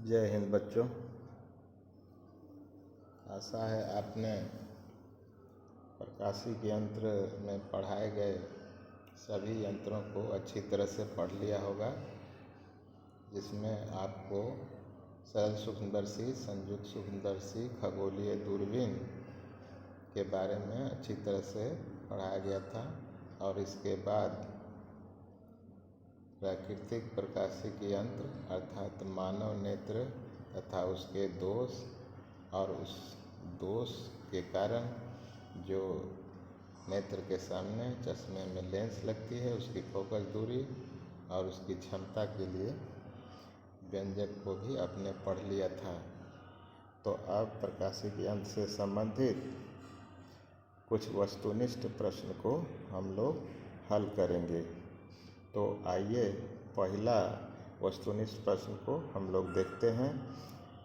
जय हिंद बच्चों। आशा है आपने प्रकाशिक यंत्र में पढ़ाए गए सभी यंत्रों को अच्छी तरह से पढ़ लिया होगा, जिसमें आपको सरल सूक्ष्मदर्शी, संयुक्त सूक्ष्मदर्शी, खगोलीय दूरबीन के बारे में अच्छी तरह से पढ़ाया गया था। और इसके बाद प्राकृतिक प्रकाशिक यंत्र अर्थात मानव नेत्र तथा उसके दोष और उस दोष के कारण जो नेत्र के सामने चश्मे में लेंस लगती है उसकी फोकस दूरी और उसकी क्षमता के लिए व्यंजक को भी आपने पढ़ लिया था। तो अब प्रकाशिक यंत्र से संबंधित कुछ वस्तुनिष्ठ प्रश्न को हम लोग हल करेंगे। तो आइए पहला वस्तुनिष्ठ प्रश्न को हम लोग देखते हैं।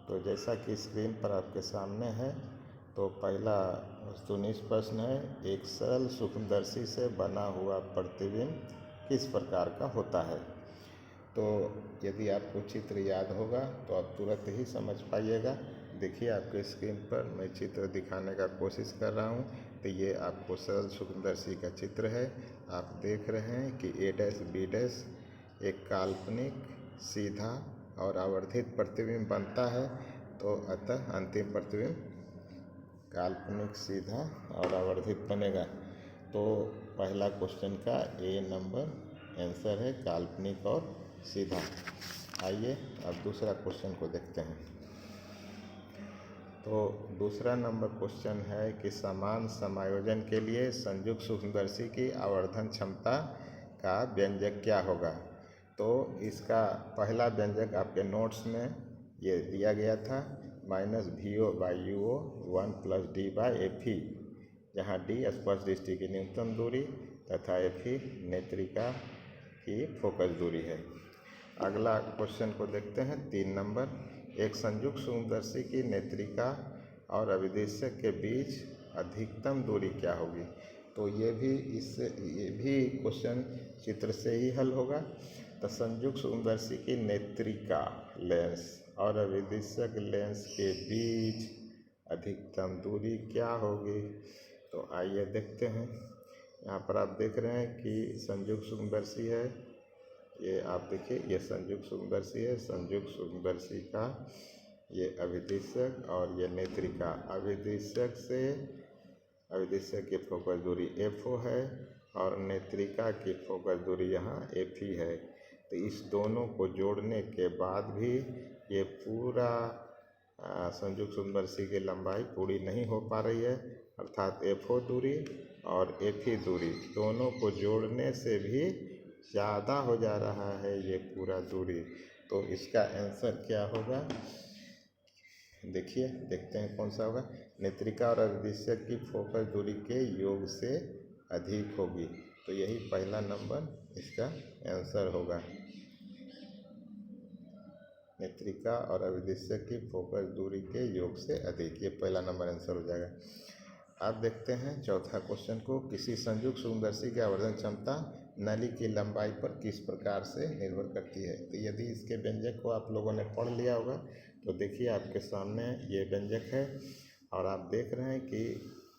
तो जैसा कि स्क्रीन पर आपके सामने है, तो पहला वस्तुनिष्ठ प्रश्न है, एक सरल सूक्ष्मदर्शी से बना हुआ प्रतिबिंब किस प्रकार का होता है। तो यदि आपको चित्र याद होगा तो आप तुरंत ही समझ पाइएगा। देखिए आपके स्क्रीन पर मैं चित्र दिखाने का कोशिश कर रहा हूँ। तो ये आपको सरल सूक्ष्मदर्शी का चित्र है। आप देख रहे हैं कि A डैश B डैश एक काल्पनिक, सीधा और आवर्धित प्रतिबिंब बनता है। तो अतः अंतिम प्रतिबिंब काल्पनिक, सीधा और आवर्धित बनेगा। तो पहला क्वेश्चन का A नंबर आंसर है, काल्पनिक और सीधा। आइए अब दूसरा क्वेश्चन को देखते हैं। तो दूसरा नंबर क्वेश्चन है कि समान समायोजन के लिए संयुक्त सूक्ष्मदर्शी की आवर्धन क्षमता का व्यंजक क्या होगा। तो इसका पहला व्यंजक आपके नोट्स में ये दिया गया था, -VO/UO 1 + D/FE, जहाँ D स्पर्श दृष्टि की न्यूनतम दूरी तथा FE नेत्रिका की फोकस दूरी है। अगला क्वेश्चन को देखते हैं, 3 नंबर, एक संयुक्त सूक्ष्मदर्शी की नेत्रिका और अभिदिशक के बीच अधिकतम दूरी क्या होगी। तो ये भी क्वेश्चन चित्र से ही हल होगा। तो संयुक्त सूक्ष्मदर्शी की नेत्रिका लेंस और अभिदिशक लेंस के बीच अधिकतम दूरी क्या होगी। तो आइए देखते हैं। यहाँ पर आप देख रहे हैं कि संयुक्त सूक्ष्मदर्शी है, ये आप देखिए, ये संयुक्त सूक्ष्मदर्शी है। संयुक्त सूक्ष्मदर्शी का ये अभिदिशक और ये नेत्रिका। अभिदिशक की फोकस दूरी FO है और नेत्रिका की फोकस दूरी यहाँ FE है। तो इस दोनों को जोड़ने के बाद भी ये पूरा संयुक्त सूक्ष्मदर्शी की लंबाई पूरी नहीं हो पा रही है, अर्थात FO दूरी और FE दूरी दोनों को जोड़ने से भी ज़्यादा हो जा रहा है ये पूरा दूरी। तो इसका आंसर क्या होगा, देखिए, देखते हैं कौन सा होगा। नेत्रिका और अभिदिशक की फोकस दूरी के योग से अधिक होगी। तो यही पहला नंबर इसका आंसर होगा, नेत्रिका और अभिदिशक की फोकस दूरी के योग से अधिक। ये पहला नंबर आंसर हो जाएगा। आप देखते हैं चौथा क्वेश्चन को, किसी संयुक्त सूक्ष्मदर्शी की आवर्धन क्षमता नली की लंबाई पर किस प्रकार से निर्भर करती है। तो यदि इसके व्यंजक को आप लोगों ने पढ़ लिया होगा तो देखिए आपके सामने ये व्यंजक है और आप देख रहे हैं कि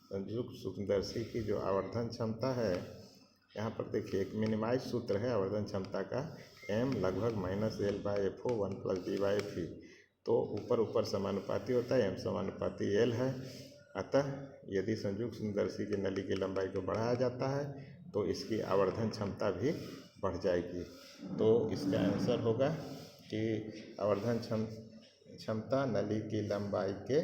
संयुक्त सूक्ष्मदर्शी की जो आवर्धन क्षमता है, यहाँ पर देखिए एक मिनिमाइज सूत्र है आवर्धन क्षमता का, M लगभग -L/FO 1 + D/FE। तो ऊपर समानुपाती होता है, M समानुपाती L है। अतः यदि संयुक्त सूक्ष्मदर्शी की नली की लंबाई को बढ़ाया जाता है तो इसकी आवर्धन क्षमता भी बढ़ जाएगी। तो इसका आंसर होगा कि आवर्धन क्षमता नली की लंबाई के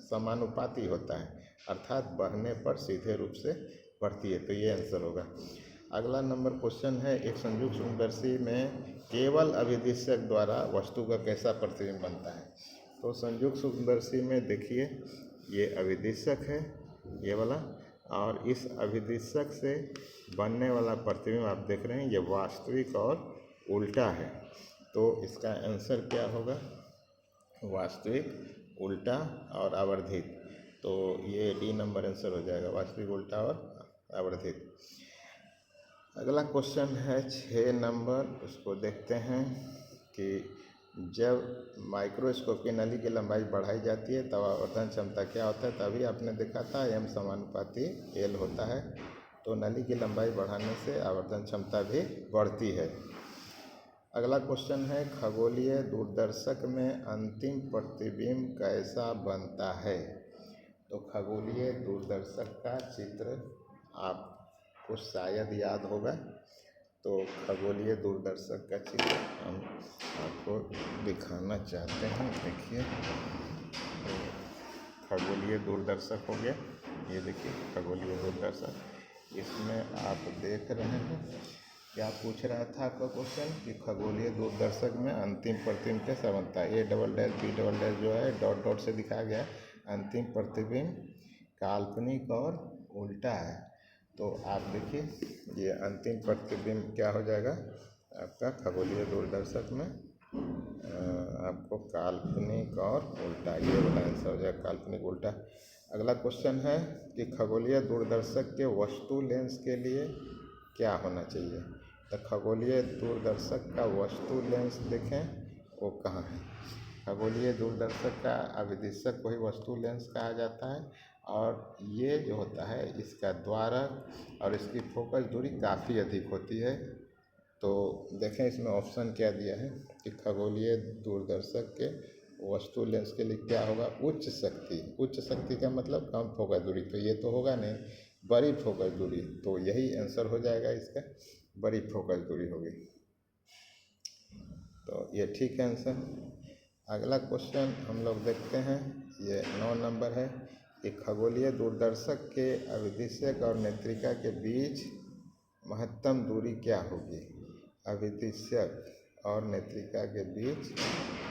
समानुपाती होता है, अर्थात बढ़ने पर सीधे रूप से बढ़ती है। तो ये आंसर होगा। अगला नंबर क्वेश्चन है, एक संयुक्त सूक्ष्मदर्शी में केवल अभिदिशक द्वारा वस्तु का कैसा प्रतिबिंब बनता है। तो संयुक्त सूक्ष्मदर्शी में देखिए ये अभिदिशक है, ये वाला, और इस अभिदिशक से बनने वाला प्रतिबिंब आप देख रहे हैं ये वास्तविक और उल्टा है। तो इसका आंसर क्या होगा, वास्तविक, उल्टा और आवर्धित। तो ये D नंबर आंसर हो जाएगा, वास्तविक, उल्टा और आवर्धित। अगला क्वेश्चन है 6 नंबर, उसको देखते हैं कि जब माइक्रोस्कोप की नली की लंबाई बढ़ाई जाती है तब आवर्धन क्षमता क्या होता है, तभी आपने देखा था m समानुपाती l होता है। तो नली की लंबाई बढ़ाने से आवर्धन क्षमता भी बढ़ती है। अगला क्वेश्चन है, खगोलीय दूरदर्शक में अंतिम प्रतिबिंब कैसा बनता है। तो खगोलीय दूरदर्शक का चित्र आपको शायद याद होगा। तो खगोलीय दूरदर्शक का चित्र हम आपको दिखाना चाहते हैं। देखिए, तो खगोलीय दूरदर्शक हो गया, ये देखिए खगोलीय दूरदर्शक। इसमें आप देख रहे हैं क्या पूछ रहा था आपका क्वेश्चन कि खगोलीय दूरदर्शक में अंतिम प्रतिबिंब कैसा बनता है। A double dash B double dash जो है डॉट डॉट से दिखाया गया है। अंतिम प्रतिबिंब काल्पनिक और उल्टा है। तो आप देखिए ये अंतिम प्रतिबिंब क्या हो जाएगा आपका खगोलीय दूरदर्शक में, आपको काल्पनिक और उल्टा, ये वाला आंसर हो जाएगा, काल्पनिक उल्टा। अगला क्वेश्चन है कि खगोलीय दूरदर्शक के वस्तु लेंस के लिए क्या होना चाहिए। तो खगोलीय दूरदर्शक का वस्तु लेंस देखें वो कहाँ है। खगोलीय दूरदर्शक का अभिदिशक वही वस्तु लेंस कहा जाता है। और ये जो होता है इसका द्वारक और इसकी फोकस दूरी काफ़ी अधिक होती है। तो देखें इसमें ऑप्शन क्या दिया है कि खगोलीय दूरदर्शक के वस्तु लेंस के लिए क्या होगा, उच्च शक्ति। उच्च शक्ति का मतलब कम फोकस दूरी, तो ये तो होगा नहीं, बड़ी फोकस दूरी। तो यही आंसर हो जाएगा इसका, बड़ी फोकस दूरी होगी। तो ये ठीक है आंसर। अगला क्वेश्चन हम लोग देखते हैं, ये 9 नंबर है कि खगोलीय दूरदर्शक के अभिदिशक और नेत्रिका के बीच महत्तम दूरी क्या होगी। अभिदिशक और नेत्रिका के बीच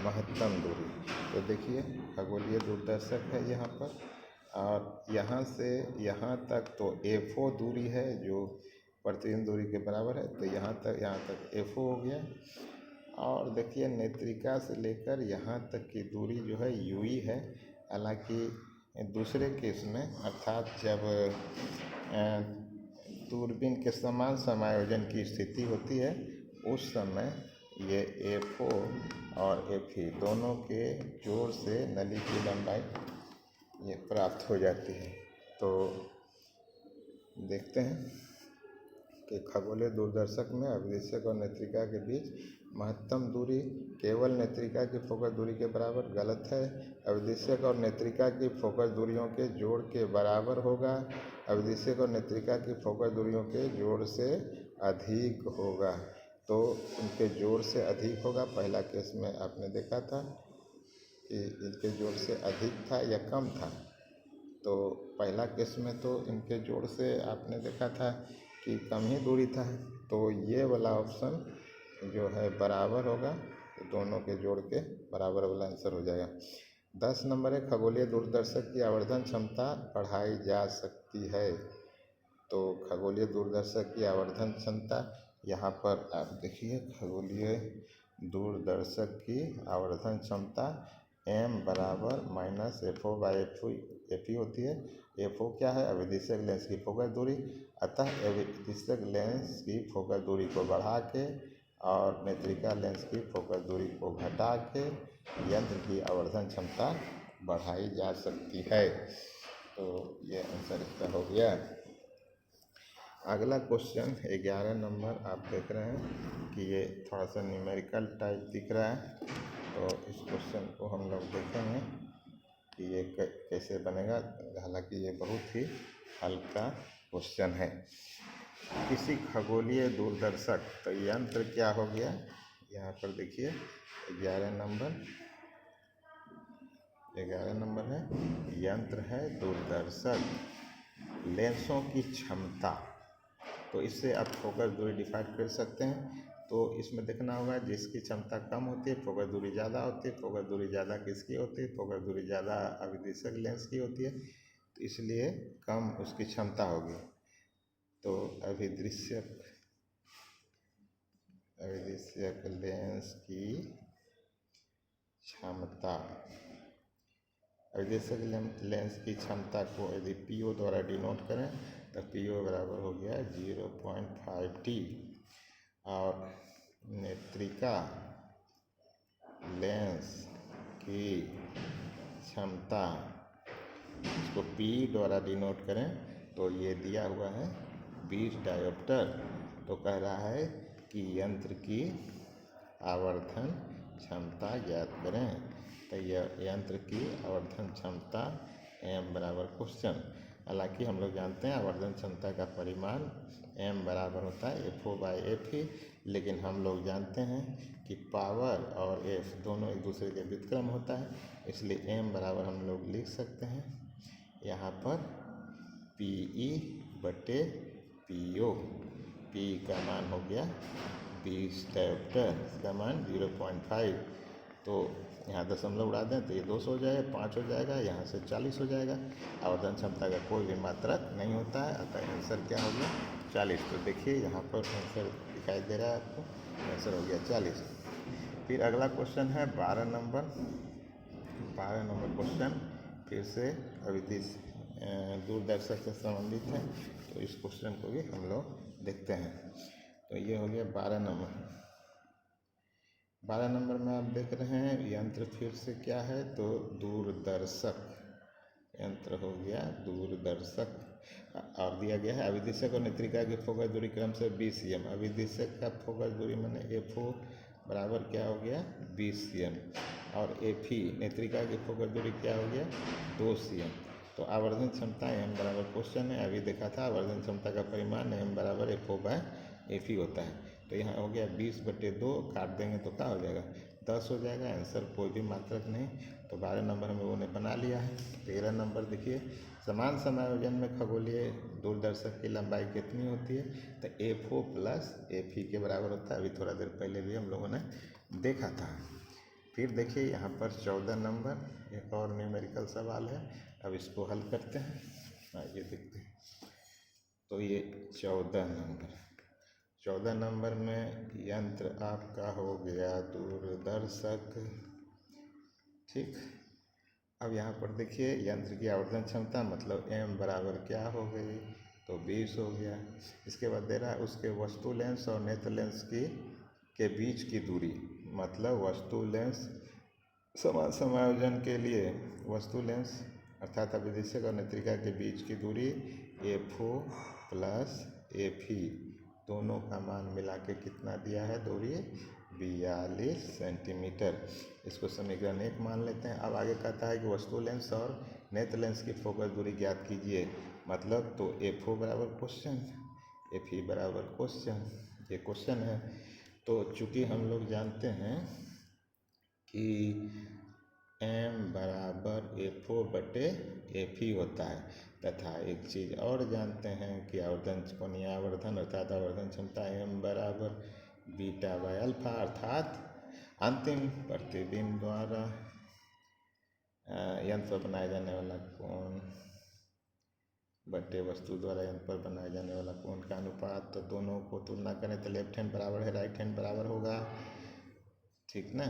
महत्तम दूरी, तो देखिए खगोलीय दूरदर्शक है यहाँ पर, और यहाँ से यहाँ तक तो F0 दूरी है जो प्रतिबिंब दूरी के बराबर है। तो यहाँ तक F0 हो गया। और देखिए नेत्रिका से लेकर यहाँ तक की दूरी जो है UE है। हालांकि दूसरे केस में अर्थात जब दूरबीन के समान समायोजन की स्थिति होती है उस समय ये F0 और FE दोनों के जोड़ से नली की लंबाई ये प्राप्त हो जाती है। तो देखते हैं कि खगोलीय दूरदर्शक में अभिदिशक और नेत्रिका के बीच महत्तम दूरी केवल नेत्रिका की फोकस दूरी के बराबर गलत है। अभिदिशक और नेत्रिका की फोकस दूरियों के जोड़ के बराबर होगा। अभिदिशक और नेत्रिका की फोकस दूरियों के जोड़ से अधिक होगा। तो उनके जोड़ से अधिक होगा। पहला केस में आपने देखा था कि इनके जोड़ से अधिक था या कम था। तो पहला केस में तो इनके जोड़ से आपने देखा था कि कम ही दूरी था। तो ये वाला ऑप्शन जो है बराबर होगा, तो दोनों के जोड़ के बराबर वाला आंसर हो जाएगा। 10 नंबर है, खगोलीय दूरदर्शक की आवर्धन क्षमता बढ़ाई जा सकती है। तो खगोलीय दूरदर्शक की आवर्धन क्षमता यहाँ पर आप देखिए, खगोलीय दूरदर्शक की आवर्धन क्षमता m बराबर -F0/FE होती है। F0 क्या है, अभिदिशक लेंस की फोकस दूरी। अतः अभिदिशक लेंस की फोकस दूरी को बढ़ा के और नेत्रिका लेंस की फोकस दूरी को घटा के यंत्र की आवर्धन क्षमता बढ़ाई जा सकती है। तो ये आंसर इसका हो गया। अगला क्वेश्चन 11 नंबर आप देख रहे हैं कि ये थोड़ा सा न्यूमेरिकल टाइप दिख रहा है। तो इस क्वेश्चन को हम लोग देखेंगे कि ये कैसे बनेगा। हालांकि ये बहुत ही हल्का क्वेश्चन है। किसी खगोलीय दूरदर्शक, तो यंत्र क्या हो गया यहाँ पर देखिए 11 नंबर है, यंत्र है दूरदर्शक। लेंसों की क्षमता, तो इससे आप फोकस दूरी डिफाइन कर सकते हैं। तो इसमें देखना होगा जिसकी क्षमता कम होती है फोकस दूरी ज़्यादा होती है। फोकस दूरी ज़्यादा किसकी होती है, फोकस दूरी ज़्यादा अभिदिशक लेंस की होती है, तो इसलिए कम उसकी क्षमता होगी। तो अभिदिशक लेंस की क्षमता, अभिदिशक लेंस की क्षमता को यदि PO द्वारा डिनोट करें तो PO बराबर हो गया 0.5T। और नेत्रिका लेंस की क्षमता, इसको P द्वारा डिनोट करें तो ये दिया हुआ है 20 डायोप्टर। तो कह रहा है कि यंत्र की आवर्धन क्षमता ज्ञात करें। तो यह यंत्र की आवर्धन क्षमता m बराबर क्वेश्चन। हालांकि हम लोग जानते हैं आवर्धन क्षमता का परिमाण m बराबर होता है FO/FE, लेकिन हम लोग जानते हैं कि पावर और F दोनों एक दूसरे के व्युत्क्रम होता है, इसलिए m बराबर हम लोग लिख सकते हैं यहाँ पर PE/PO। P का मान हो गया 20 डायोप्टर, इसका मान 0.5। तो यहाँ दशमलव उड़ा दें तो ये 200 हो जाएगा, 5 हो जाएगा, यहाँ से 40 हो जाएगा। आवर्धन क्षमता का कोई भी मात्रक नहीं होता है, अतः आंसर क्या हो गया 40। तो देखिए यहाँ पर आंसर दिखाई दे रहा है आपको, आंसर हो गया 40। फिर अगला क्वेश्चन है 12 नंबर क्वेश्चन, फिर से अविदिश दूरदर्शक से संबंधित है, तो इस क्वेश्चन को भी हम लोग देखते हैं। तो ये हो गया 12 नंबर में आप देख रहे हैं यंत्र फिर से क्या है, तो दूरदर्शक यंत्र हो गया दूरदर्शक। और दिया गया है अविदिशक और नेत्रिका की फोकस दूरी क्रम से 20 cm। अविदिशक का फोकस दूरी मैंने FO बराबर क्या हो गया 20 cm, और FE नेत्रिका की फोकस दूरी क्या हो गया 2 cm। तो आवर्धन क्षमता m बराबर क्वेश्चन है, अभी देखा था आवर्धन क्षमता का परिमाण m बराबर FO/FE होता है। तो यहाँ हो गया 20/2, काट देंगे तो क्या हो जाएगा 10 हो जाएगा। आंसर कोई भी मात्रक नहीं। तो 12 नंबर हम लोगों ने बना लिया है। 13 नंबर देखिए, समान समायोजन में खगोलीय दूरदर्शक की लंबाई कितनी होती है, तो FO+FE के बराबर होता है। अभी थोड़ा देर पहले भी हम लोगों ने देखा था। फिर देखिए यहाँ पर 14 नंबर एक और न्यूमेरिकल सवाल है, अब इसको हल करते हैं। ये देखते हैं। तो ये 14 नंबर में यंत्र आपका हो गया दूरदर्शक, ठीक। अब यहाँ पर देखिए यंत्र की आवर्धन क्षमता मतलब m बराबर क्या हो गई, तो 20 हो गया। इसके बाद दे रहा है उसके वस्तु लेंस और नेत्र लेंस के बीच की दूरी, मतलब वस्तु लेंस समान समायोजन के लिए वस्तु लेंस अर्थात अभिदिशक और नेत्रिका के बीच की दूरी FO+FE दोनों का मान मिला के कितना दिया है दूरी 42 सेंटीमीटर। इसको समीकरण 1 मान लेते हैं। अब आगे कहता है कि वस्तु लेंस और नेत्र लेंस की फोकस दूरी ज्ञात कीजिए, मतलब तो FO बराबर क्वेश्चन, FE बराबर क्वेश्चन, ये क्वेश्चन है। तो चूँकि हम लोग जानते हैं कि m बराबर FO/FE होता है, तथा एक चीज़ और जानते हैं कि आवर्धन कोणीय आवर्धन अर्थात आवर्धन क्षमता m बराबर β/α, अर्थात अंतिम प्रतिबिंब द्वारा यंत्र पर बनाया जाने वाला कोण बटे वस्तु द्वारा यंत्र पर बनाया जाने वाला कोण का अनुपात। तो दोनों को तुलना करें तो लेफ्ट हैंड बराबर है राइट हैंड बराबर होगा, ठीक ना।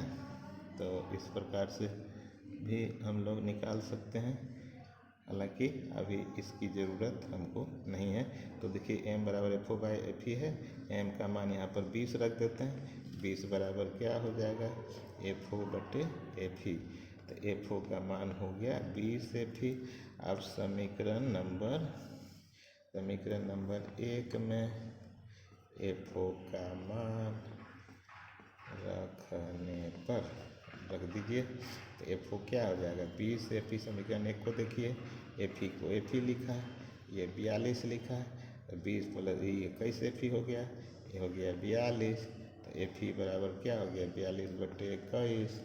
तो इस प्रकार से भी हम लोग निकाल सकते हैं, हालांकि अभी इसकी ज़रूरत हमको नहीं है। तो देखिए m बराबर FO/FE है, m का मान यहाँ पर 20 रख देते हैं। 20 बराबर क्या हो जाएगा FO/FE, तो FO का मान हो गया 20 FE। अब समीकरण नंबर 1 में FO का मान रखने पर रख दीजिए, तो FO क्या हो जाएगा 20 FE। समीकरण 1 को देखिए, FE को FE लिखा है, ये 42 लिखा है, तो 20 + ये 21 FE हो गया, ये हो गया 42। तो FE बराबर क्या हो गया 42/21।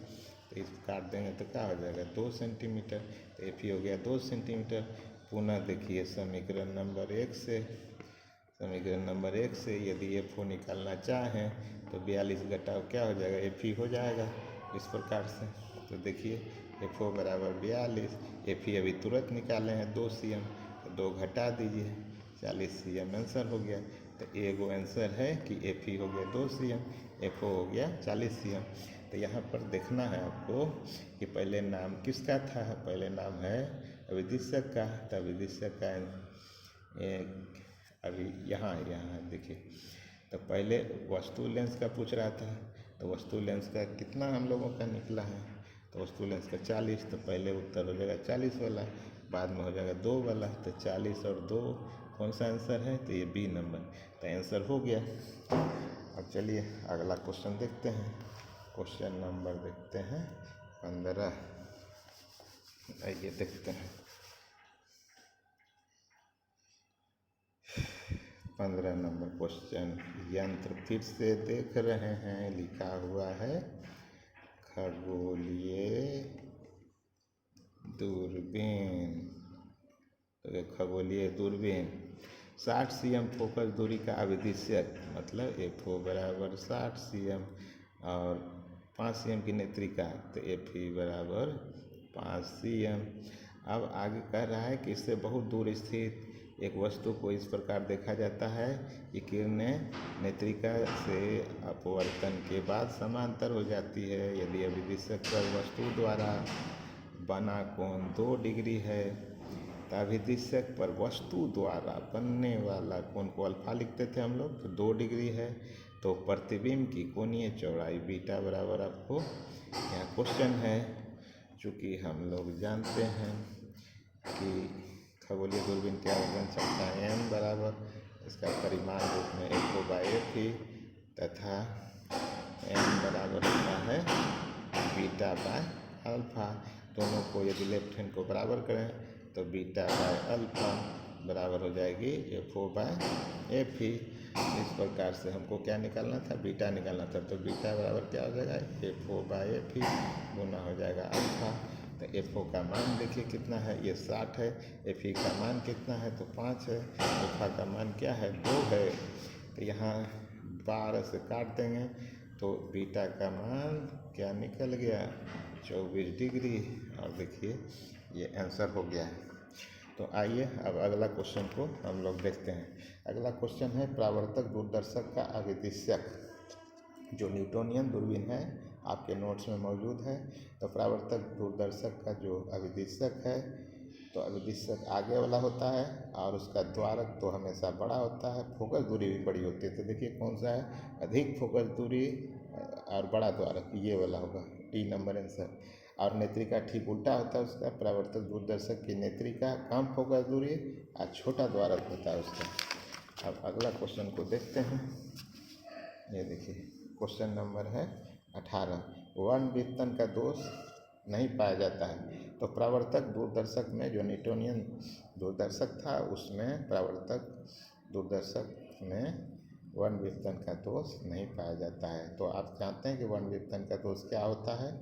तो इस काट देंगे तो क्या हो जाएगा 2 सेंटीमीटर, तो FE हो गया 2 सेंटीमीटर। पुनः देखिए समीकरण नंबर 1 से यदि FO निकालना चाहें तो 42 घटाव क्या हो जाएगा FE हो जाएगा इस प्रकार से। तो देखिए FO बराबर 42, FE अभी तुरंत निकाले हैं 2 cm, तो 2 घटा दीजिए 40 cm आंसर हो गया। तो एगो आंसर है कि FE हो गया 2 cm, FO हो गया 40 cm। तो यहाँ पर देखना है आपको कि पहले नाम किसका था, पहले नाम है अविदिशक का, तो अविदिशक का अभी यहाँ देखिए, तो पहले वस्तु लेंस का पूछ रहा था, तो तो वस्तु लेंस का कितना हम लोगों का निकला है, तो वस्तु लेंस का 40, तो पहले उत्तर हो जाएगा 40 वाला, बाद में हो जाएगा 2 वाला, तो 40 और 2 कौन सा आंसर है, तो ये बी नंबर, तो आंसर हो गया। अब चलिए अगला क्वेश्चन देखते हैं। क्वेश्चन नंबर देखते हैं 15। आइए देखते हैं 15 नंबर क्वेश्चन। यंत्र फिर से देख रहे हैं, लिखा हुआ है खगोलीय दूरबीन। तो खगोलीय दूरबीन 60 cm फोकस दूरी का अविदिश्यक, मतलब FO बराबर 60 cm और 5 cm की नेत्रिका, तो FE बराबर 5 cm। अब आगे कह रहा है कि इससे बहुत दूर स्थित एक वस्तु को इस प्रकार देखा जाता है कि किरणें नेत्रिका से अपवर्तन के बाद समांतर हो जाती है। यदि अविदिश्यक पर वस्तु द्वारा बना कोण 2 डिग्री है, तो अविदिश्यक पर वस्तु द्वारा बनने वाला कोण को अल्फा लिखते थे हम लोग, तो 2 डिग्री है, तो प्रतिबिंब की कोणीय चौड़ाई बीटा बराबर, आपको यहाँ क्वेश्चन है। चूँकि हम लोग जानते हैं कि खगोलीय दूरबीन के आवेदन क्षमता m बराबर इसका परिमाण रूप में FO/FE तथा m बराबर होता है बीटा बाय अल्फा। दोनों को यदि लेफ्ट हैंड को बराबर करें तो बीटा बाय अल्फा बराबर हो जाएगी FO/FE। इस प्रकार से हमको क्या निकालना था, बीटा निकालना था, तो बीटा बराबर क्या हो जाएगा, FO/FE गुना हो जाएगा अल्फा। तो FO का मान देखिए कितना है, ये 60 है, FE का मान कितना है, तो 5 है, अल्फा का मान क्या है, 2 है, तो यहाँ 12 से काट देंगे तो बीटा का मान क्या निकल गया, 24 डिग्री। और देखिए ये आंसर हो गया है। तो आइए अब अगला क्वेश्चन को हम लोग देखते हैं। अगला क्वेश्चन है परावर्तक दूरदर्शक का अविदिश्यक। जो न्यूटोनियन दूरबीन है आपके नोट्स में मौजूद है। तो परावर्तक दूरदर्शक का जो अविदिश्यक है, तो अविदिश्यक आगे वाला होता है और उसका द्वारक तो हमेशा बड़ा होता है, फोकस दूरी भी बड़ी होती है। तो देखिए कौन सा है, अधिक फोकस दूरी और बड़ा द्वारक, ये वाला होगा, डी नंबर आंसर। और नेत्रिका ठीक उल्टा होता है उसका, परावर्तक दूरदर्शक की नेत्रिका कम फोकस दूरी और छोटा द्वारक होता है उसका। अब अगला क्वेश्चन को देखते हैं। ये देखिए क्वेश्चन नंबर है 18। वर्णवितरण का दोष नहीं पाया जाता है। तो परावर्तक दूरदर्शक में जो न्यूटोनियन दूरदर्शक था उसमें परावर्तक दूरदर्शक में वर्णवितरण का दोष नहीं पाया जाता है। तो आप जानते हैं कि वर्णवितरण का दोष क्या होता है,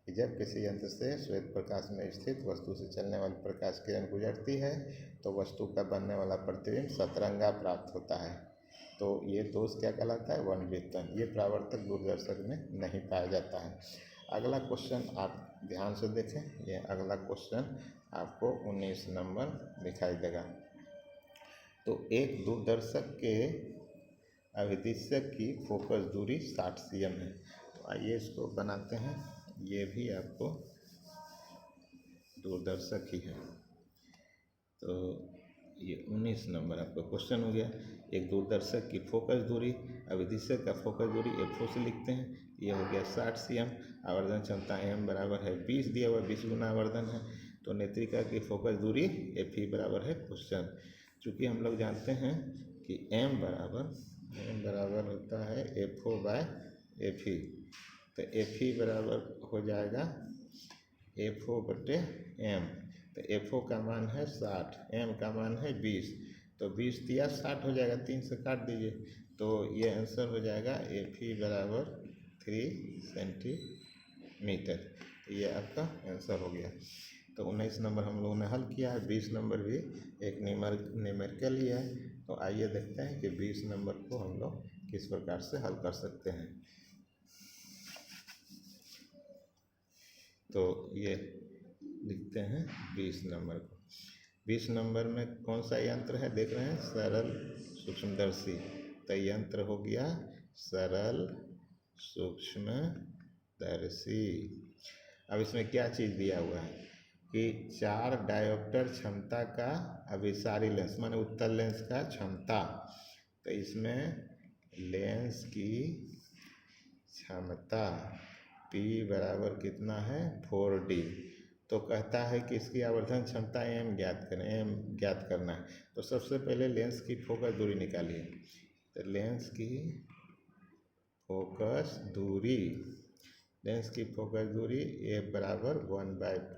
कि जब किसी यंत्र से श्वेत प्रकाश में स्थित वस्तु से चलने वाली प्रकाश किरण गुजरती है तो वस्तु का बनने वाला प्रतिबिंब सतरंगा प्राप्त होता है। तो ये दोष क्या कहलाता है, वर्णवितरण। ये परावर्तक दूरदर्शक में नहीं पाया जाता है। अगला क्वेश्चन आप ध्यान से देखें। ये अगला क्वेश्चन आपको 19 नंबर दिखाई देगा। तो एक दूरदर्शक के अविदिश्यक की फोकस दूरी 60 cm है। तो आइए इसको बनाते हैं। ये भी आपको दूरदर्शक ही है। तो ये 19 नंबर आपका क्वेश्चन हो गया। एक दूरदर्शक की फोकस दूरी, अविदिश्यक का फोकस दूरी FO से लिखते हैं, ये हो गया 60 cm। आवर्धन क्षमता m बराबर है 20 दिया हुआ, 20 गुना आवर्धन है। तो नेत्रिका की फोकस दूरी FE बराबर है क्वेश्चन। चूँकि हम लोग जानते हैं कि m बराबर होता है FO/FE, तो FE बराबर हो जाएगा FO/m। तो FO का मान है 60, m का मान है 20, तो 20 दिया 60 हो जाएगा, 3 से काट दीजिए, तो ये आंसर हो जाएगा FE बराबर 3 सेंटीमीटर। ये आपका आंसर हो गया। तो 19 नंबर हम लोगों ने हल किया है। 20 नंबर भी एक न्यूमेरिकल ही है। तो आइए देखते हैं कि 20 नंबर को हम लोग किस प्रकार से हल कर सकते हैं। तो ये लिखते हैं 20 नंबर को। 20 नंबर में कौन सा यंत्र है देख रहे हैं, सरल सूक्ष्मदर्शी। तो यंत्र हो गया सरल सूक्ष्मदर्शी। अब इसमें क्या चीज़ दिया हुआ है कि 4 डायोप्टर क्षमता का अभिसारी लेंस, माने उत्तल लेंस का क्षमता। तो इसमें लेंस की क्षमता P बराबर कितना है 4D। तो कहता है कि इसकी आवर्धन क्षमता m ज्ञात करें, m ज्ञात करना है। तो सबसे पहले लेंस की फोकस दूरी निकालिए। तो लेंस की फोकस दूरी a बराबर 1/p।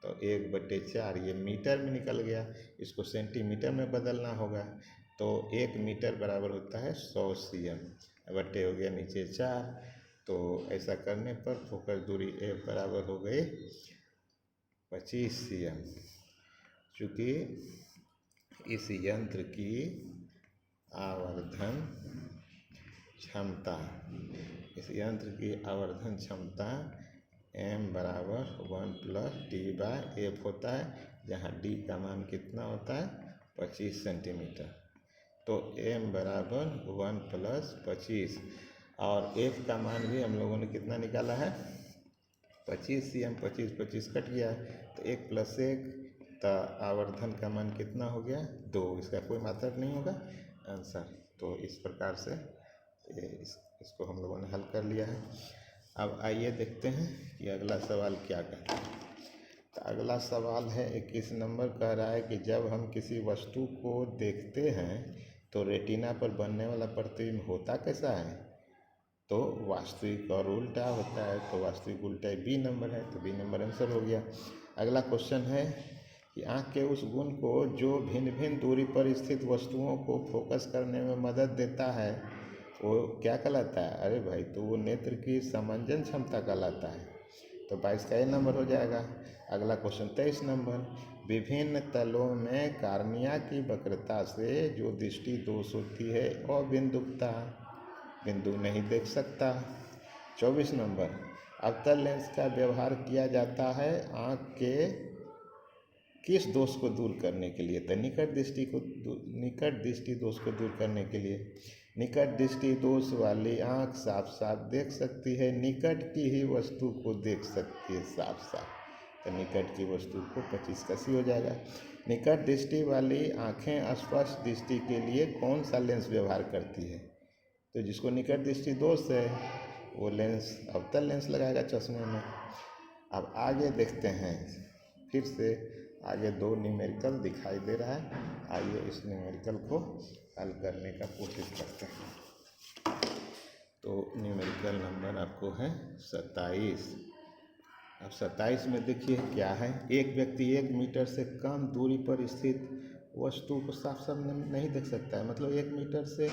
तो 1/4 ये मीटर में निकल गया, इसको सेंटीमीटर में बदलना होगा। तो 1 मीटर बराबर होता है 100 cm, बटे हो गया नीचे 4। तो ऐसा करने पर फोकस दूरी a बराबर हो गई 25 cm। चूँकि इस यंत्र की आवर्धन क्षमता m बराबर 1+d/f होता है, जहाँ d का मान कितना होता है 25 सेंटीमीटर। तो m बराबर 1+25 और f का मान भी हम लोगों ने कितना निकाला है 25 cm। 25 कट गया तो 1 + 1, तो आवर्धन का मान कितना हो गया 2। इसका कोई मात्रक नहीं होगा आंसर। तो इस प्रकार से इसको हम लोगों ने हल कर लिया है। अब आइए देखते हैं कि अगला सवाल क्या कहता है। तो अगला सवाल है 21 नंबर, कह रहा है कि जब हम किसी वस्तु को देखते हैं तो रेटिना पर बनने वाला प्रतिबिंब होता कैसा है। तो वास्तविक और उल्टा होता है। तो वास्तविक उल्टा बी नंबर है, तो बी नंबर आंसर हो गया। अगला क्वेश्चन है कि आँख के उस गुण को जो भिन्न भिन्न दूरी पर स्थित वस्तुओं को फोकस करने में मदद देता है वो क्या कहलाता है। अरे भाई, तो वो नेत्र की समंजन क्षमता कहलाता है। तो 22 का ए नंबर हो जाएगा। अगला क्वेश्चन 23 नंबर, विभिन्न तलों में कार्निया की वक्रता से जो दृष्टि दोष होती है अबिंदुकता, बिंदु नहीं देख सकता। 24 नंबर, अवतल लेंस का व्यवहार किया जाता है आँख के किस दोष को दूर करने के लिए। तो निकट दृष्टि दोष को दूर करने के लिए। निकट दृष्टि दोष वाली आँख साफ साफ देख सकती है, निकट की ही वस्तु को देख सकती है साफ साफ। तो निकट की वस्तु को 25 का सी हो जाएगा। निकट दृष्टि वाली आँखें स्पष्ट दृष्टि के लिए कौन सा लेंस व्यवहार करती है। तो जिसको निकट दृष्टि दोष है वो लेंस अवतल लेंस लगाएगा चश्मे में। अब आगे देखते हैं, फिर से आगे 2 न्यूमेरिकल दिखाई दे रहा है। आइए इस न्यूमेरिकल को हल करने का कोशिश करते हैं। तो न्यूमेरिकल नंबर आपको है 27। अब 27 में देखिए क्या है। एक व्यक्ति 1 मीटर से कम दूरी पर स्थित वस्तु को साफ साफ नहीं देख सकता है। मतलब 1 मीटर से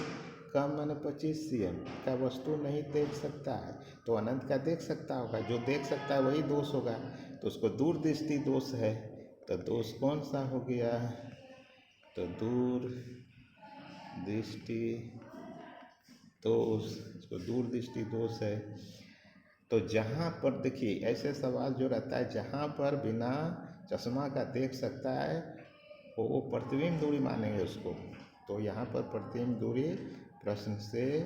कम माने 25 cm का वस्तु नहीं देख सकता है। तो अनंत का देख सकता होगा, जो देख सकता है वही दोष होगा। तो उसको दूर दृष्टि दोष है। तो दोष कौन सा हो गया। तो दूर दृष्टि दोष, इसको दूर दृष्टि दोष है। तो जहाँ पर देखिए ऐसे सवाल जो रहता है जहाँ पर बिना चश्मा का देख सकता है वो प्रतिबिंब दूरी मानेंगे उसको। तो यहाँ पर प्रतिबिंब दूरी, प्रश्न से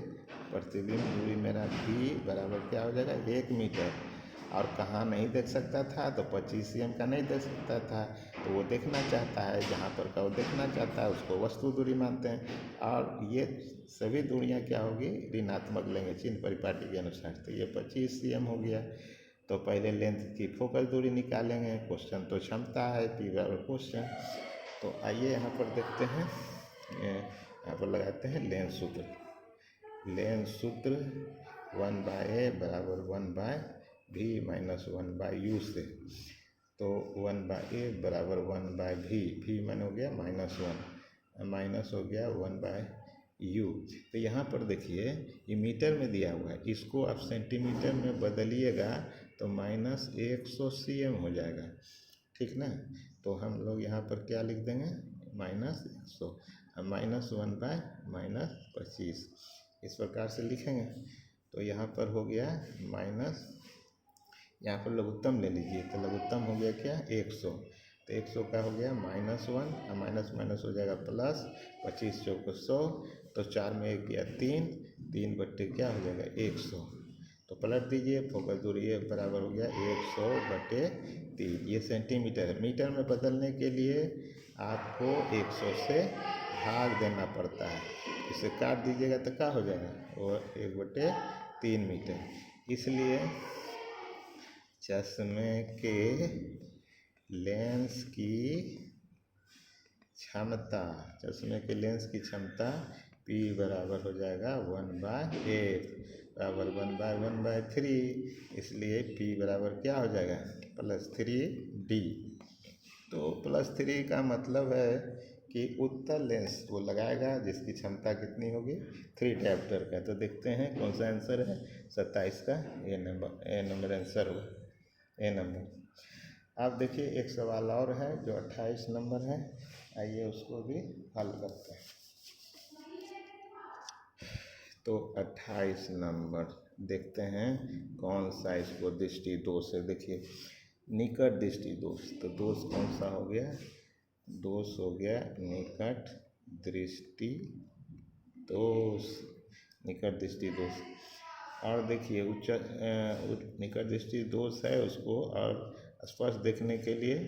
प्रतिबिंब दूरी मेरा भी बराबर क्या हो जाएगा 1 मीटर। और कहाँ नहीं देख सकता था तो 25 cm का नहीं देख सकता था। तो वो देखना चाहता है, जहाँ पर का वो देखना चाहता है उसको वस्तु दूरी मानते हैं। और ये सभी दूरियां क्या होगी ऋणात्मक लेंगे चिन्ह परिपाटी के अनुसार। तो ये 25 cm हो गया। तो पहले लेंथ की फोकस दूरी निकालेंगे। क्वेश्चन तो क्षमता है, पी बराबर क्वेश्चन। तो आइए यहाँ पर देखते हैं, यहाँ पर लगाते हैं लेंस सूत्र। लेंस सूत्र 1/a बराबर 1/v माइनस 1/u से। तो 1/a बराबर 1/v, v मान हो गया -1, माइनस हो गया 1/u। तो यहाँ पर देखिए ये मीटर में दिया हुआ है, इसको आप सेंटीमीटर में बदलिएगा तो -100 cm हो जाएगा, ठीक ना। तो हम लोग यहाँ पर क्या लिख देंगे -100, -1/-25 इस प्रकार से लिखेंगे। तो यहाँ पर हो गया माइनस, यहाँ पर लघुत्तम ले लीजिए। तो लघुत्तम हो गया क्या 100। तो 100 का हो गया -1, माइनस माइनस हो जाएगा प्लस, 25 चौको 100। तो 4 में 1 गया 3, 3 बट्टे क्या हो जाएगा 100। तो पलट दीजिए, फोकस दूरी ये बराबर हो गया 100/3। ये सेंटीमीटर है। मीटर में बदलने के लिए आपको 100 से भाग देना पड़ता है। इसे काट दीजिएगा तो क्या हो जाएगा वो 1/3 3 मीटर। इसलिए चश्मे के लेंस की क्षमता, चश्मे के लेंस की क्षमता P बराबर हो जाएगा 1/f बराबर 1/1/3। इसलिए P बराबर क्या हो जाएगा +3D। तो +3 का मतलब है कि उत्तल लेंस वो लगाएगा जिसकी क्षमता कितनी होगी 3 डायोप्टर का। तो देखते हैं कौन सा आंसर है 27 का ए नंबर आंसर होगा ए नंबर। अब देखिए एक सवाल और है जो 28 नंबर है, आइए उसको भी हल करते हैं। तो 28 नंबर देखते हैं कौन सा इसको दृष्टि दोष है। देखिए निकट दृष्टि दोष, तो दोष कौन सा हो गया, दोष हो गया निकट दृष्टि दोष, निकट दृष्टि दोष। और देखिए निकट दृष्टि दोष है उसको और स्पष्ट देखने के लिए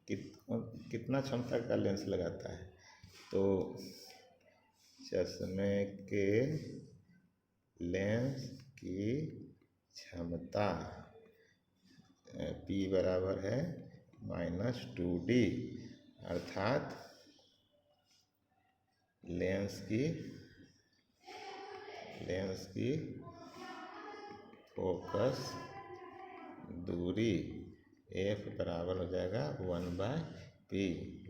कितना क्षमता का लेंस लगाता है। तो चश्मे के लेंस की क्षमता P बराबर है -2D, अर्थात लेंस की फोकस दूरी F बराबर हो जाएगा 1/P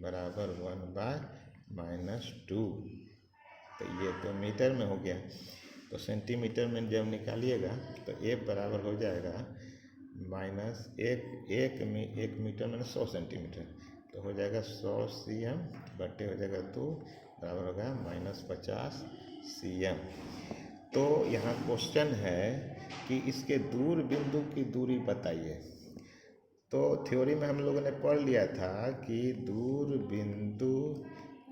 बराबर 1/-2। तो ये तो मीटर में हो गया, तो सेंटीमीटर में जब निकालिएगा तो F बराबर हो जाएगा -1 मीटर में 100 सेंटीमीटर, तो हो जाएगा 100 cm बटे हो जाएगा 2 बराबर होगा -50 cm। तो यहाँ क्वेश्चन है कि इसके दूर बिंदु की दूरी बताइए। तो थ्योरी में हम लोगों ने पढ़ लिया था कि दूर बिंदु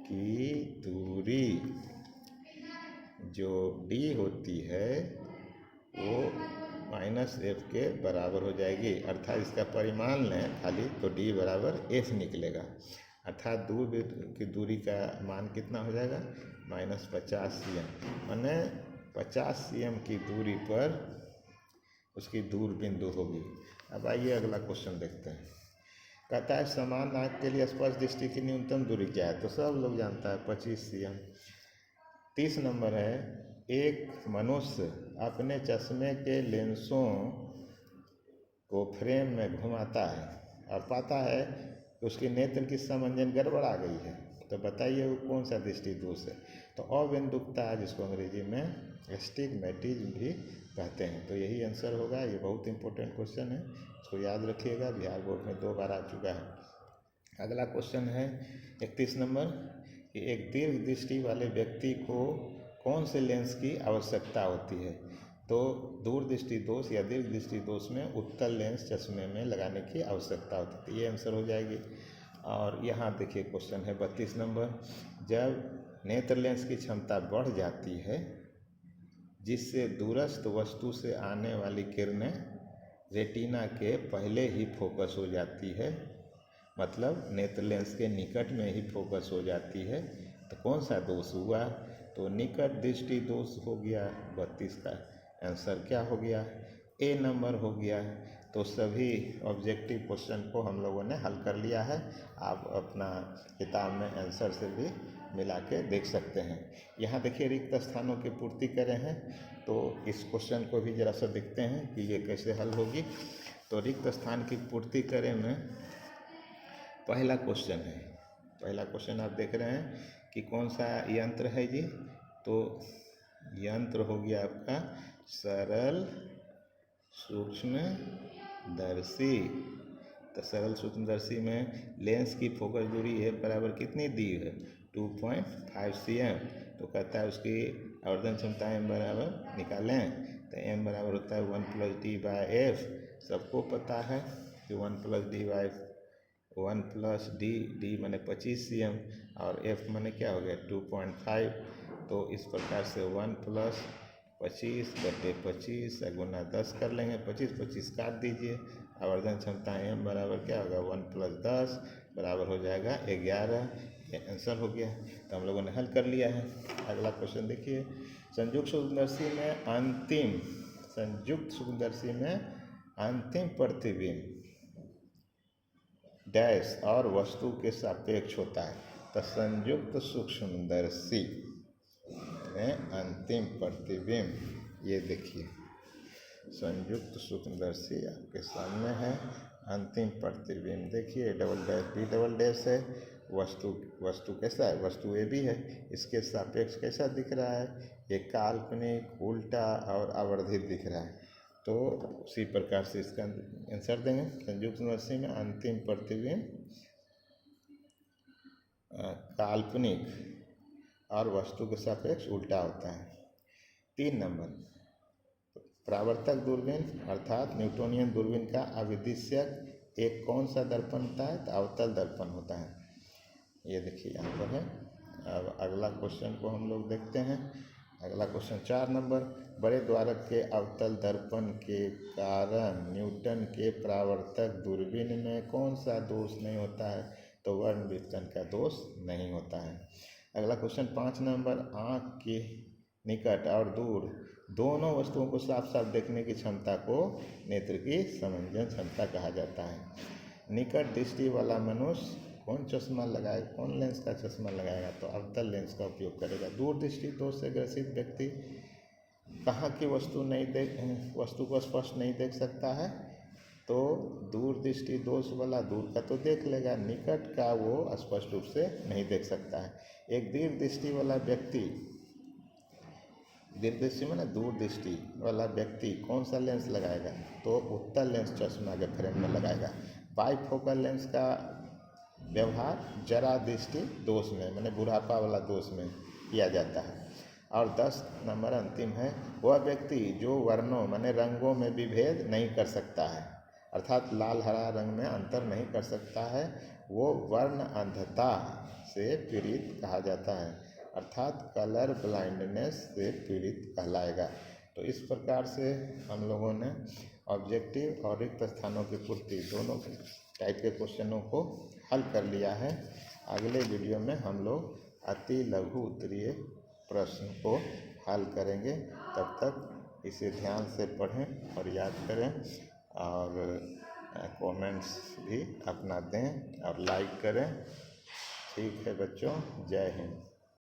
की दूरी जो D होती है वो -f के बराबर हो जाएगी, अर्थात इसका परिमाण लें खाली तो D बराबर f निकलेगा, अर्थात दूर बिंदु की दूरी का मान कितना हो जाएगा -50 cm, माने 50 cm की दूरी पर उसकी दूर बिंदु होगी। अब आइए अगला क्वेश्चन देखते हैं। कहता है समान आँख के लिए स्पष्ट दृष्टि की न्यूनतम दूरी क्या है, तो सब लोग जानता है 25 cm। 30 नंबर है एक मनुष्य अपने चश्मे के लेंसों को फ्रेम में घुमाता है और पाता है कि उसके नेत्र की समंजन गड़बड़ा गई है, तो बताइए वो कौन सा दृष्टि दोष है। तो अबिंदुकता है जिसको अंग्रेजी में एस्टिग्मेटिज्म भी कहते हैं, तो यही आंसर होगा। ये बहुत इंपॉर्टेंट क्वेश्चन है, इसको याद रखिएगा, बिहार बोर्ड में 2 बार आ चुका है। अगला क्वेश्चन है 31 नंबर कि एक दीर्घ दृष्टि वाले व्यक्ति को कौन से लेंस की आवश्यकता होती है। तो दूर दृष्टि दोष या दीर्घ दृष्टि दोष में उत्तल लेंस चश्मे में लगाने की आवश्यकता होती है, ये आंसर हो जाएगी। और यहाँ देखिए क्वेश्चन है 32 नंबर, जब नेत्र लेंस की क्षमता बढ़ जाती है जिससे दूरस्थ वस्तु से आने वाली किरणें रेटिना के पहले ही फोकस हो जाती है, मतलब नेत्र लेंस के निकट में ही फोकस हो जाती है, तो कौन सा दोष हुआ, तो निकट दृष्टि दोष हो गया। 32 का आंसर क्या हो गया ए नंबर हो गया। तो सभी ऑब्जेक्टिव क्वेश्चन को हम लोगों ने हल कर लिया है, आप अपना किताब में आंसर से भी मिला के देख सकते हैं। यहाँ देखिए रिक्त स्थानों की पूर्ति करे हैं, तो इस क्वेश्चन को भी जरा सा देखते हैं कि ये कैसे हल होगी। तो रिक्त स्थान की पूर्ति करें में पहला क्वेश्चन है, पहला क्वेश्चन आप देख रहे हैं कि कौन सा यंत्र है जी, तो यंत्र हो गया आपका सरल सूक्ष्मदर्शी। तो सरल सूक्ष्मदर्शी में लेंस की फोकस दूरी F बराबर कितनी दी है 2.5 cm, तो कहता है उसकी आवर्धन क्षमता M बराबर निकालें, तो M बराबर होता है 1+D/F। सबको पता है कि 1+D माने 25 cm और F माने क्या हो गया 2.5, तो इस प्रकार से 1+25/25 गुना 10 कर लेंगे, 25 काट दीजिए, आवर्धन क्षमता M बराबर क्या होगा 1+10 बराबर हो जाएगा 11, ये आंसर हो गया। तो हम लोगों ने हल कर लिया है। अगला क्वेश्चन देखिए, संयुक्त सूक्ष्मदर्शी में अंतिम संयुक्त सूक्ष्मदर्शी में अंतिम प्रतिबिंब डैश और वस्तु के सापेक्ष होता है। तो संयुक्त सूक्ष्मदर्शी में अंतिम प्रतिबिंब, ये देखिए संयुक्त सूक्ष्मदर्शी आपके सामने है, अंतिम प्रतिबिंब देखिए double dash B double dash है, वस्तु कैसा है, वस्तु ए भी है, इसके सापेक्ष कैसा दिख रहा है, ये काल्पनिक, उल्टा और आवर्धित दिख रहा है। तो उसी प्रकार से इसका आंसर देंगे। संयुक्त सूक्ष्मदर्शी में अंतिम प्रतिबिंब काल्पनिक और वस्तु के सापेक्ष उल्टा होता है। 3 नंबर, परावर्तक दूरबीन अर्थात न्यूटोनियन दूरबीन का अविदिश्यक एक कौन सा दर्पण होता है, तो अवतल दर्पण होता है। ये देखिए यहाँ पर है। अब अगला क्वेश्चन को हम लोग देखते हैं। अगला क्वेश्चन 4 नंबर, बड़े द्वारक के अवतल दर्पण के कारण न्यूटन के परावर्तक दूरबीन में कौन सा दोष नहीं होता है, तो वर्ण विचलन का दोष नहीं होता है। अगला क्वेश्चन 5 नंबर, आँख के निकट और दूर दोनों वस्तुओं को साफ साफ देखने की क्षमता को नेत्र की समंजन क्षमता कहा जाता है। निकट दृष्टि वाला मनुष्य कौन चश्मा लगाएगा, कौन लेंस का चश्मा लगाएगा, तो अवतल लेंस का उपयोग करेगा। दूर दृष्टि दोष से ग्रसित व्यक्ति कहाँ की वस्तु को स्पष्ट नहीं देख सकता है, तो दूर दृष्टि दोष वाला दूर का तो देख लेगा, निकट का वो स्पष्ट रूप से नहीं देख सकता है। एक दीर्घ दृष्टि वाला व्यक्ति, दीर्घ दृष्टि में ना दूर दृष्टि वाला व्यक्ति कौन सा लेंस लगाएगा, तो उत्तल लेंस चश्मा के फ्रेम में लगाएगा। बाइफोकल लेंस का व्यवहार जरा दृष्टि दोष में, माने बुढ़ापा वाला दोष में किया जाता है। और 10 नंबर अंतिम है, वह व्यक्ति जो वर्णों माने रंगों में भी भेद नहीं कर सकता है, अर्थात लाल हरा रंग में अंतर नहीं कर सकता है, वो वर्ण अंधता से पीड़ित कहा जाता है, अर्थात कलर ब्लाइंडनेस से पीड़ित कहलाएगा। तो इस प्रकार से हम लोगों ने ऑब्जेक्टिव और रिक्त स्थानों की पूर्ति दोनों टाइप के क्वेश्चनों को हल कर लिया है। अगले वीडियो में हम लोग अति लघु उत्तरीय प्रश्न को हल करेंगे। तब तक इसे ध्यान से पढ़ें और याद करें, और कमेंट्स भी अपना दें और लाइक करें। ठीक है बच्चों, जय हिंद।